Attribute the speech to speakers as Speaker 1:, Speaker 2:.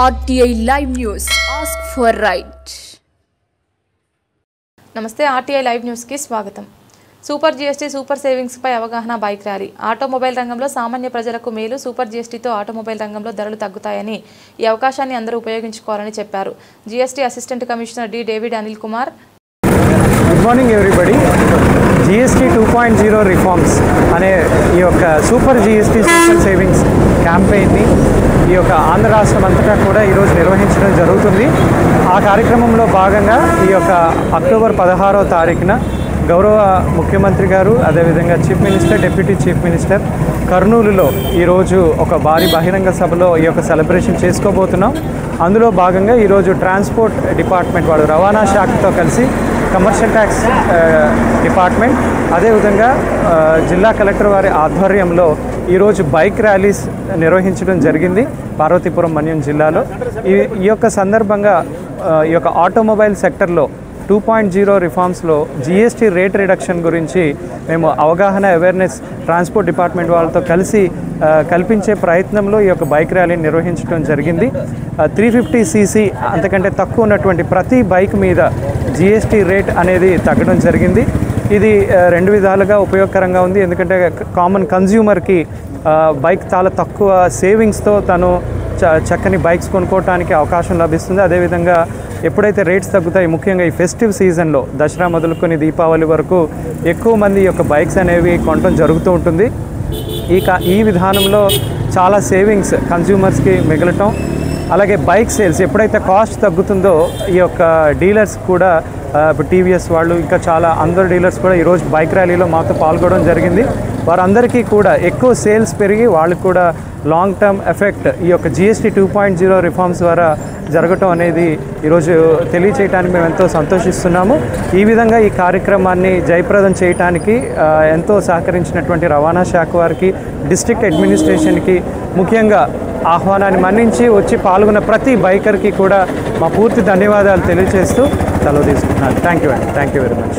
Speaker 1: RTI Live News. Ask for right.
Speaker 2: నమస్తే RTI Live News కి స్వాగతం. సూపర్ జీఎస్టీ సూపర్ సేవింగ్స్ పై అవగాహన bike rally. Automobile రంగంలో సామాన్య ప్రజలకు మేలు. సూపర్ జీఎస్టీతో ఆటోమొబైల్ రంగంలో ధరలు తగ్గుతాయని ఈ అవకాశాన్ని అందరూ ఉపయోగించుకోవాలని చెప్పారు. GST assistant commissioner D David Anil Kumar.
Speaker 3: Good morning everybody. GST 2.0 reforms అనే ఈ యొక్క సూపర్ జీఎస్టీ సూపర్ సేవింగ్స్ క్యాంపెయిన్ని ఈ యొక్క ఆంధ్ర రాష్ట్రం అంతటా కూడా ఈరోజు నిర్వహించడం జరుగుతుంది. ఆ కార్యక్రమంలో భాగంగా ఈ యొక్క అక్టోబర్ 16వ తారీఖున గౌరవ ముఖ్యమంత్రి గారు అదేవిధంగా chief minister, deputy chief minister కర్నూలులో ఈరోజు ఒక భారీ బహిరంగ సభలో ఈ యొక్క సెలబ్రేషన్ చేసుకోబోతున్నాం. అందులో భాగంగా ఈరోజు ట్రాన్స్పోర్ట్ డిపార్ట్మెంట్ వాళ్ళు రవాణా శాఖతో కలిసి కమర్షియల్ ట్యాక్స్ డిపార్ట్మెంట్ అదేవిధంగా జిల్లా కలెక్టర్ వారి ఆధ్వర్యంలో ఈరోజు బైక్ ర్యాలీస్ నిర్వహించడం జరిగింది పార్వతీపురం మన్యం జిల్లాలో. ఈ యొక్క సందర్భంగా ఈ యొక్క ఆటోమొబైల్ సెక్టర్లో 2.0 రిఫార్మ్స్లో జీఎస్టీ రేట్ రిడక్షన్ గురించి మేము అవగాహన అవేర్నెస్ ట్రాన్స్పోర్ట్ డిపార్ట్మెంట్ వాళ్ళతో కలిసి కల్పించే ప్రయత్నంలో ఈ యొక్క బైక్ ర్యాలీని నిర్వహించడం జరిగింది. 350cc అంతకంటే తక్కువ ఉన్నటువంటి ప్రతి బైక్ మీద జీఎస్టీ రేట్ అనేది తగ్గడం జరిగింది. ఇది రెండు విధాలుగా ఉపయోగకరంగా ఉంది. ఎందుకంటే కామన్ కన్జ్యూమర్కి బైక్ చాలా తక్కువ సేవింగ్స్తో తను చక్కని బైక్స్ కొనుక్కోవడానికి అవకాశం లభిస్తుంది. అదేవిధంగా ఎప్పుడైతే రేట్స్ తగ్గుతాయి, ముఖ్యంగా ఈ ఫెస్టివ్ సీజన్లో దసరా మొదలుకొని దీపావళి వరకు ఎక్కువ మంది ఈ యొక్క బైక్స్ అనేవి కొనడం జరుగుతూ ఉంటుంది. ఈ విధానంలో చాలా సేవింగ్స్ కన్జ్యూమర్స్కి మిగలటం, అలాగే బైక్ సేల్స్ ఎప్పుడైతే కాస్ట్ తగ్గుతుందో ఈ యొక్క డీలర్స్ కూడా ఇప్పుడు టీవీఎస్ వాళ్ళు ఇంకా చాలా అందరు డీలర్స్ కూడా ఈరోజు బైక్ ర్యాలీలో మాతో పాల్గొనడం జరిగింది. వారందరికీ కూడా ఎక్కువ సేల్స్ పెరిగి వాళ్ళకు కూడా లాంగ్ టర్మ్ ఎఫెక్ట్ ఈ యొక్క జీఎస్టీ 2.0 రిఫార్మ్స్ ద్వారా జరగటం అనేది ఈరోజు తెలియచేయడానికి మేము ఎంతో సంతోషిస్తున్నాము. ఈ విధంగా ఈ కార్యక్రమాన్ని జయప్రదం చేయడానికి ఎంతో సహకరించినటువంటి రవాణా శాఖ వారికి, డిస్ట్రిక్ట్ అడ్మినిస్ట్రేషన్కి ముఖ్యంగా ఆహ్వానాన్ని మన్నించి వచ్చి పాల్గొన్న ప్రతి బైకర్కి కూడా మా పూర్తి ధన్యవాదాలు తెలియజేస్తూ సెలవు తీసుకుంటున్నాను. Thank you very much.